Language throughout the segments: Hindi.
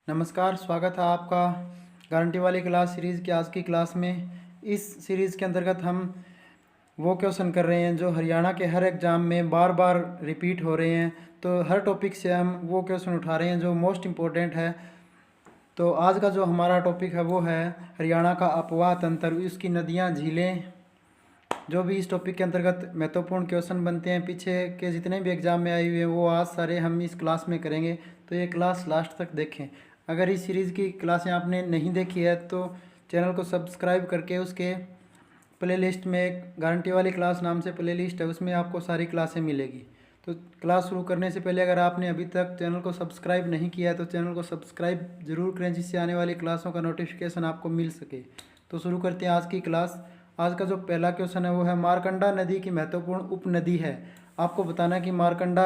नमस्कार, स्वागत है आपका गारंटी वाली क्लास सीरीज़ की आज की क्लास में। इस सीरीज़ के अंतर्गत हम वो क्वेश्चन कर रहे हैं जो हरियाणा के हर एग्ज़ाम में बार बार रिपीट हो रहे हैं। तो हर टॉपिक से हम वो क्वेश्चन उठा रहे हैं जो मोस्ट इम्पोर्टेंट है। तो आज का जो हमारा टॉपिक है वो है हरियाणा का अपवाह तंत्र, उसकी नदियाँ, झीलें। जो भी इस टॉपिक के अंतर्गत महत्वपूर्ण क्वेश्चन बनते हैं पीछे के जितने भी एग्ज़ाम में आए हुए हैं वो आज सारे हम इस क्लास में करेंगे। तो ये क्लास लास्ट तक देखें। अगर इस सीरीज़ की क्लासें आपने नहीं देखी है तो चैनल को सब्सक्राइब करके उसके प्लेलिस्ट में एक गारंटी वाली क्लास नाम से प्लेलिस्ट है, उसमें आपको सारी क्लासें मिलेगी। तो क्लास शुरू करने से पहले अगर आपने अभी तक चैनल को सब्सक्राइब नहीं किया है तो चैनल को सब्सक्राइब ज़रूर करें, जिससे आने वाली क्लासों का नोटिफिकेशन आपको मिल सके। तो शुरू करते हैं आज की क्लास। आज का जो पहला क्वेश्चन है वो है मारकंडा नदी की महत्वपूर्ण उपनदी है। आपको बताना है कि मारकंडा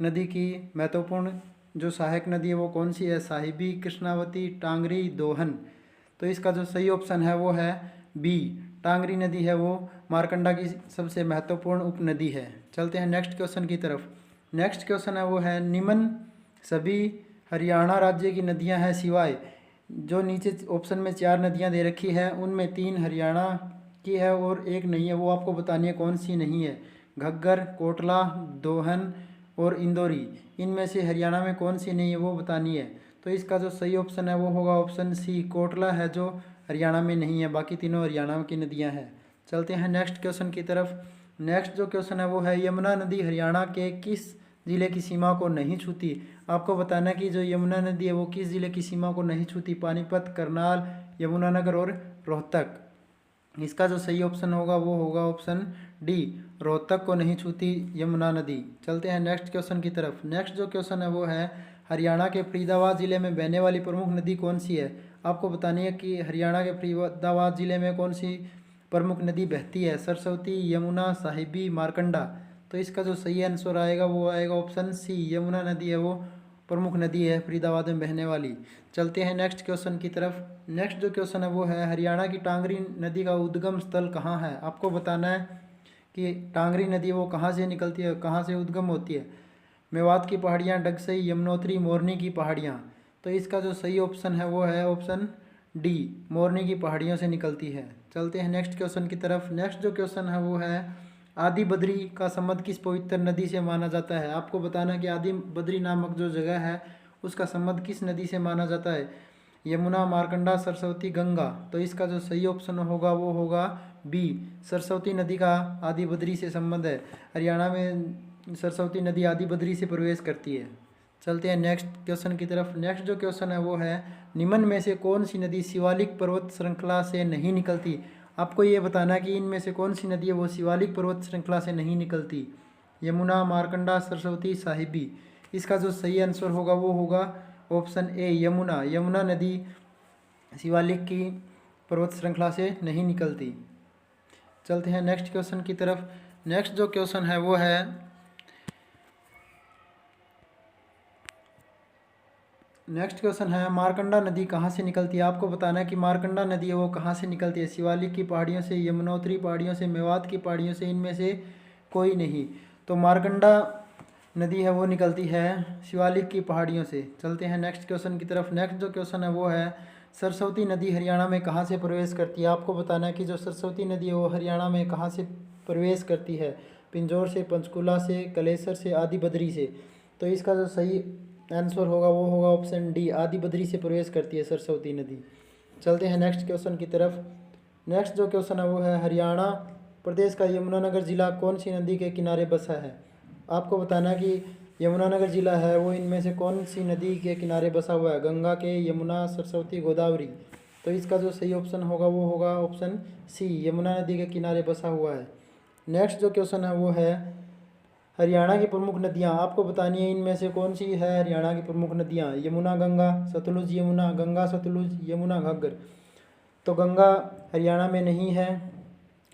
नदी की महत्वपूर्ण जो सहायक नदी है वो कौन सी है। साहिबी, कृष्णावती, टांगरी, दोहन। तो इसका जो सही ऑप्शन है वो है बी, टांगरी नदी है वो मारकंडा की सबसे महत्वपूर्ण उपनदी है। चलते हैं नेक्स्ट क्वेश्चन की तरफ। नेक्स्ट क्वेश्चन है वो है निम्न सभी हरियाणा राज्य की नदियां हैं सिवाय, जो नीचे ऑप्शन में 4 नदियां दे रखी है उनमें 3 हरियाणा की है और एक नहीं है, वो आपको बतानी है कौन सी नहीं है। घग्गर, कोटला, दोहन और इंदौरी। इनमें से हरियाणा में कौन सी नहीं है वो बतानी है। तो इसका जो सही ऑप्शन है वो होगा ऑप्शन सी, कोटला है जो हरियाणा में नहीं है, बाकी तीनों हरियाणा की नदियां हैं। चलते हैं नेक्स्ट क्वेश्चन की तरफ। नेक्स्ट जो क्वेश्चन है वो है यमुना नदी हरियाणा के किस ज़िले की सीमा को नहीं छूती। आपको बताना कि जो यमुना नदी है वो किस ज़िले की सीमा को नहीं छूती। पानीपत, करनाल, यमुनानगर और रोहतक। इसका जो सही ऑप्शन होगा वो होगा ऑप्शन डी, रोहतक को नहीं छूती यमुना नदी। चलते हैं नेक्स्ट क्वेश्चन की तरफ। नेक्स्ट जो क्वेश्चन है वो है हरियाणा के फरीदाबाद ज़िले में बहने वाली प्रमुख नदी कौन सी है। आपको बतानी है कि हरियाणा के फरीदाबाद ज़िले में कौन सी प्रमुख नदी बहती है। सरस्वती, यमुना, साहिबी, मारकंडा। तो इसका जो सही आंसर आएगा वो आएगा ऑप्शन सी, यमुना नदी है वो प्रमुख नदी है फरीदाबाद में बहने वाली। चलते हैं नेक्स्ट क्वेश्चन की तरफ। नेक्स्ट जो क्वेश्चन है वो है हरियाणा की टांगरी नदी का उद्गम स्थल कहाँ है। आपको बताना है कि टांगरी नदी वो कहाँ से निकलती है, कहाँ से उद्गम होती है। मेवात की पहाड़ियाँ, डगसई, यमुनोत्री, मोरनी की पहाड़ियाँ। तो इसका जो सही ऑप्शन है वो है ऑप्शन डी, मोरनी की पहाड़ियों से निकलती है। चलते हैं नेक्स्ट क्वेश्चन की तरफ। नेक्स्ट जो क्वेश्चन है वो है आदि बद्री का संबंध किस पवित्र नदी से माना जाता है। आपको बताना है कि आदि बद्री नामक जो जगह है उसका संबंध किस नदी से माना जाता है। यमुना, मारकंडा, सरस्वती, गंगा। तो इसका जो सही ऑप्शन होगा वो होगा बी, सरस्वती नदी का आदि बद्री से संबंध है। हरियाणा में सरस्वती नदी आदि बद्री से प्रवेश करती है। चलते हैं नेक्स्ट क्वेश्चन की तरफ। नेक्स्ट जो क्वेश्चन है वो है निम्न में से कौन सी नदी शिवालिक पर्वत श्रृंखला से नहीं निकलती। आपको ये बताना है कि इनमें से कौन सी नदी है वो शिवालिक पर्वत श्रृंखला से नहीं निकलती। यमुना, मारकंडा, सरस्वती, साहिबी। इसका जो सही आंसर होगा वो होगा ऑप्शन ए, यमुना। यमुना नदी शिवालिक की पर्वत श्रृंखला से नहीं निकलती। चलते हैं नेक्स्ट क्वेश्चन की तरफ। नेक्स्ट जो क्वेश्चन है वो है नेक्स्ट क्वेश्चन है मारकंडा नदी कहाँ से निकलती है। आपको बताना है कि मारकंडा नदी है वो कहाँ से निकलती है। शिवालिक की पहाड़ियों से, यमुनोत्री पहाड़ियों से, मेवात की पहाड़ियों से, इनमें से कोई नहीं। तो मारकंडा नदी है वो निकलती है शिवालिक की पहाड़ियों से। चलते हैं नेक्स्ट क्वेश्चन की तरफ। नेक्स्ट जो क्वेश्चन है वो है सरस्वती नदी हरियाणा में कहाँ से प्रवेश करती है। आपको बताना है कि जो सरस्वती नदी है वो हरियाणा में कहाँ से प्रवेश करती है। पिंजौर से, पंचकूला से, कलेसर से, आदि बद्री से। तो इसका जो सही आंसर होगा वो होगा ऑप्शन डी, आदि बद्री से प्रवेश करती है सरस्वती नदी। चलते हैं नेक्स्ट क्वेश्चन की तरफ। नेक्स्ट जो क्वेश्चन है वो है हरियाणा प्रदेश का यमुनानगर जिला कौन सी नदी के किनारे बसा है। आपको बताना है कि यमुनानगर जिला है वो इनमें से कौन सी नदी के किनारे बसा हुआ है। गंगा के, यमुना, सरस्वती, गोदावरी। तो इसका जो सही ऑप्शन होगा वो होगा ऑप्शन सी, यमुना नदी के किनारे बसा हुआ है। नेक्स्ट जो क्वेश्चन है वो है हरियाणा की प्रमुख नदियाँ। आपको बतानी है इनमें से कौन सी है हरियाणा की प्रमुख नदियाँ। यमुना, गंगा, सतलुज, यमुना, गंगा, सतलुज, यमुना, घग्गर। तो गंगा हरियाणा में नहीं है,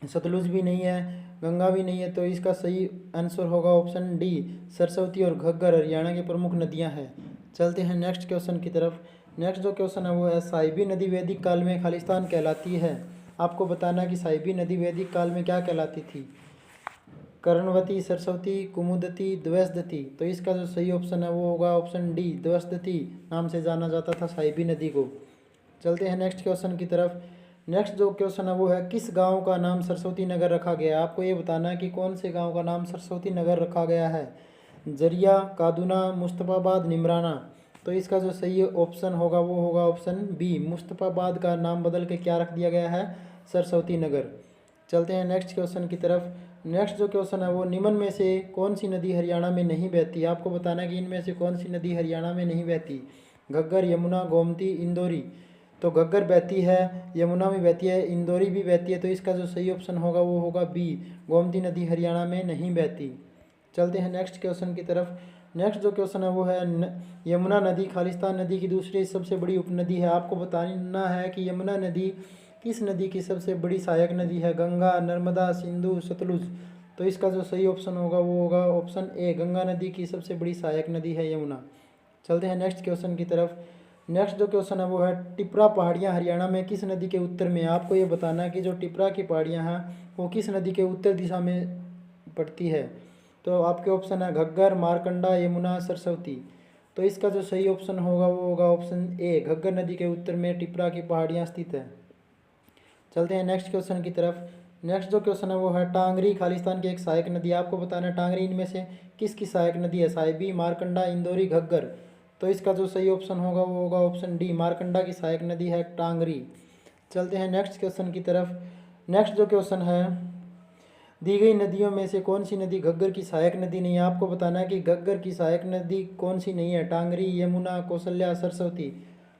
सतलुज भी नहीं है, गंगा भी नहीं है। तो इसका सही आंसर होगा ऑप्शन डी, सरस्वती और घग्गर हरियाणा की प्रमुख नदियाँ हैं। चलते हैं नेक्स्ट क्वेश्चन की तरफ। नेक्स्ट जो क्वेश्चन है वो है साहिबी नदी वैदिक काल में खालिस्तान कहलाती है। आपको बताना है कि साहिबी नदी वैदिक काल में क्या कहलाती थी। कर्णवती, सरस्वती, कुमुदती, द्वैसदती। तो इसका जो सही ऑप्शन है वो होगा ऑप्शन डी, द्वैसदती नाम से जाना जाता था साहिबी नदी को। चलते हैं नेक्स्ट क्वेश्चन की तरफ। नेक्स्ट जो क्वेश्चन है वो है किस गांव का नाम सरस्वती नगर रखा गया है। आपको ये बताना है कि कौन से गांव का नाम सरस्वती नगर रखा गया है। जरिया, कादुना, मुस्तफ़ाबाद, निमराना। तो इसका जो सही ऑप्शन होगा वो होगा ऑप्शन बी, मुस्तफ़ाबाद का नाम बदल के क्या रख दिया गया है, सरस्वती नगर। चलते हैं नेक्स्ट क्वेश्चन की तरफ। नेक्स्ट जो क्वेश्चन है वो निम्न में से कौन सी नदी हरियाणा में नहीं बहती। आपको बताना है कि इनमें से कौन सी नदी हरियाणा में नहीं बहती। घग्गर, यमुना, गोमती, इंदौरी। तो घग्गर बहती है, यमुना भी बहती है, इंदौरी भी बहती है। तो इसका जो सही ऑप्शन होगा वो होगा बी, गोमती नदी हरियाणा में नहीं बहती। चलते हैं नेक्स्ट क्वेश्चन की तरफ। नेक्स्ट जो क्वेश्चन है वो है यमुना नदी खालिस्तान नदी की दूसरी सबसे बड़ी उपनदी है। आपको बताना है कि यमुना नदी किस नदी की सबसे बड़ी सहायक नदी है। गंगा, नर्मदा, सिंधु, सतलुज। तो इसका जो सही ऑप्शन होगा वो होगा ऑप्शन ए, गंगा नदी की सबसे बड़ी सहायक नदी है यमुना। चलते हैं नेक्स्ट क्वेश्चन की तरफ। नेक्स्ट जो क्वेश्चन है वो है टिपरा पहाड़ियाँ हरियाणा में किस नदी के उत्तर में है। आपको ये बताना है कि जो टिपरा की पहाड़ियाँ हैं वो किस नदी के उत्तर दिशा में पड़ती है। तो आपके ऑप्शन है घग्गर, मारकंडा, यमुना, सरस्वती। तो इसका जो सही ऑप्शन होगा वो होगा ऑप्शन ए, घग्गर नदी के उत्तर में टिपरा की पहाड़ियाँ स्थित है। चलते हैं नेक्स्ट क्वेश्चन की तरफ। नेक्स्ट जो क्वेश्चन है वो है टांगरी खालिस्तान की एक सहायक नदी। आपको बताना है टांगरी इनमें से किसकी सहायक नदी है, साहिबी, मारकंडा, इंदौरी, घग्गर। तो इसका जो सही ऑप्शन होगा वो होगा ऑप्शन डी, मारकंडा की सहायक नदी है टांगरी। चलते हैं नेक्स्ट क्वेश्चन की तरफ। नेक्स्ट जो क्वेश्चन है दी गई नदियों में से कौन सी नदी घग्गर की सहायक नदी नहीं है। आपको बताना है कि घग्गर की सहायक नदी कौन सी नहीं है, टांगरी, यमुना, कौशल्या, सरस्वती।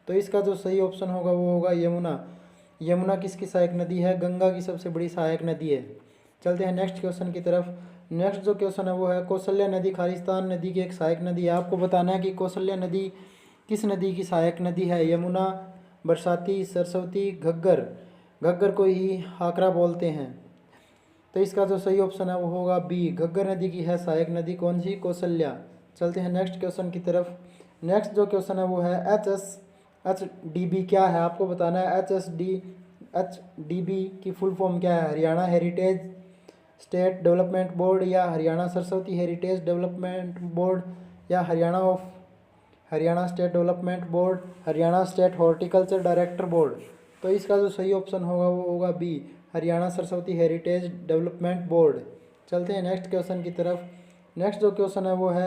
तो इसका जो सही ऑप्शन होगा वो होगा यमुना। यमुना किसकी सहायक नदी है, गंगा की सबसे बड़ी सहायक नदी है। चलते हैं नेक्स्ट क्वेश्चन की तरफ। नेक्स्ट जो क्वेश्चन है वो है कौशल्या नदी खालिस्तान नदी की एक सहायक नदी है। आपको बताना है कि कौशल्या नदी किस नदी की सहायक नदी है, यमुना, बरसाती, सरस्वती, घग्गर। घग्गर को ही हाकरा बोलते हैं। तो इसका जो सही ऑप्शन है वो होगा बी, घग्गर नदी की है सहायक नदी कौन सी, कौशल्या। चलते हैं नेक्स्ट क्वेश्चन की तरफ। नेक्स्ट जो क्वेश्चन है वो है HSHDB क्या है। आपको बताना है HSHDB की फुल फॉर्म क्या है, Haryana Heritage State Development Board, या Haryana Saraswati Heritage Development Board, या Haryana State Development Board, Haryana State Horticulture Director Board. तो इसका जो सही ऑप्शन होगा वो होगा B, Haryana Saraswati Heritage Development Board. चलते हैं नेक्स्ट क्वेश्चन की तरफ। नेक्स्ट जो क्वेश्चन है वो है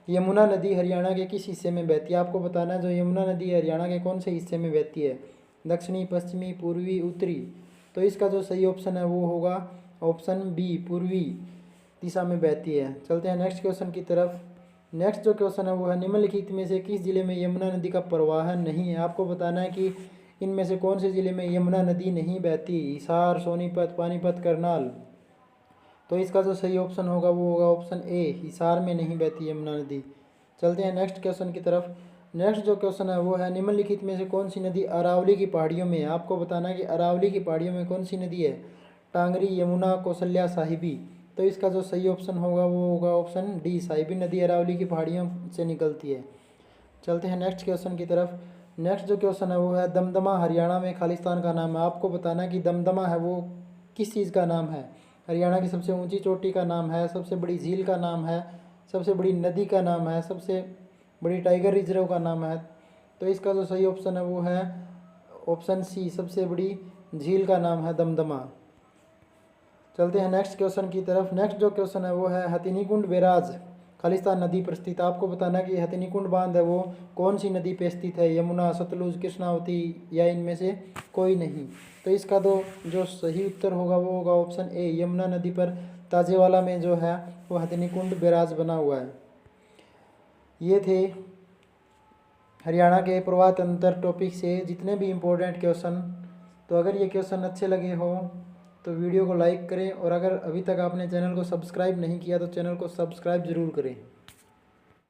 यमुना नदी हरियाणा के किस हिस्से में बहती है। आपको बताना है जो यमुना नदी हरियाणा के कौन से हिस्से में बहती है, दक्षिणी, पश्चिमी, पूर्वी, उत्तरी। तो इसका जो सही ऑप्शन है वो होगा ऑप्शन बी, पूर्वी दिशा में बहती है। चलते हैं नेक्स्ट क्वेश्चन की तरफ। नेक्स्ट जो क्वेश्चन है वो है निम्नलिखित में से किस जिले में यमुना नदी का प्रवाह नहीं है। आपको बताना है कि इनमें से कौन से जिले में यमुना नदी नहीं बहती, हिसार, सोनीपत, पानीपत, करनाल। तो इसका जो सही ऑप्शन होगा वो होगा ऑप्शन ए, हिसार में नहीं बहती यमुना नदी। चलते हैं नेक्स्ट क्वेश्चन की तरफ। नेक्स्ट जो क्वेश्चन है वो है निम्नलिखित में से कौन सी नदी अरावली की पहाड़ियों में है। आपको बताना है कि अरावली की पहाड़ियों में कौन सी नदी है, टांगरी, यमुना, कौशल्या, साहिबी। तो इसका जो सही ऑप्शन होगा वो होगा ऑप्शन डी, साहिबी नदी अरावली की पहाड़ियों से निकलती है। चलते हैं नेक्स्ट क्वेश्चन की तरफ। नेक्स्ट जो क्वेश्चन है वो है दमदमा हरियाणा में खालिस्तान का नाम है। आपको बताना है कि दमदमा है वो किस चीज़ का नाम है, हरियाणा की सबसे ऊंची चोटी का नाम है, सबसे बड़ी झील का नाम है, सबसे बड़ी नदी का नाम है, सबसे बड़ी टाइगर रिजर्व का नाम है। तो इसका जो सही ऑप्शन है वो है ऑप्शन सी, सबसे बड़ी झील का नाम है दमदमा। चलते हैं नेक्स्ट क्वेश्चन की तरफ। नेक्स्ट जो क्वेश्चन है वो है हथिनीकुंड बैराज खालिस्तान नदी पर स्थित। आपको बताना है कि हथिनीकुंड बांध है वो कौन सी नदी पे स्थित है, यमुना, सतलुज, कृष्णावती, या इनमें से कोई नहीं। तो इसका जो सही उत्तर होगा वो होगा ऑप्शन ए, यमुना नदी पर ताजेवाला में जो है वो हथिनीकुंड बैराज बना हुआ है। ये थे हरियाणा के प्रवाह तंत्र टॉपिक से जितने भी इम्पोर्टेंट क्वेश्चन। तो अगर ये क्वेश्चन अच्छे लगे हो तो वीडियो को लाइक करें, और अगर अभी तक आपने चैनल को सब्सक्राइब नहीं किया तो चैनल को सब्सक्राइब ज़रूर करें।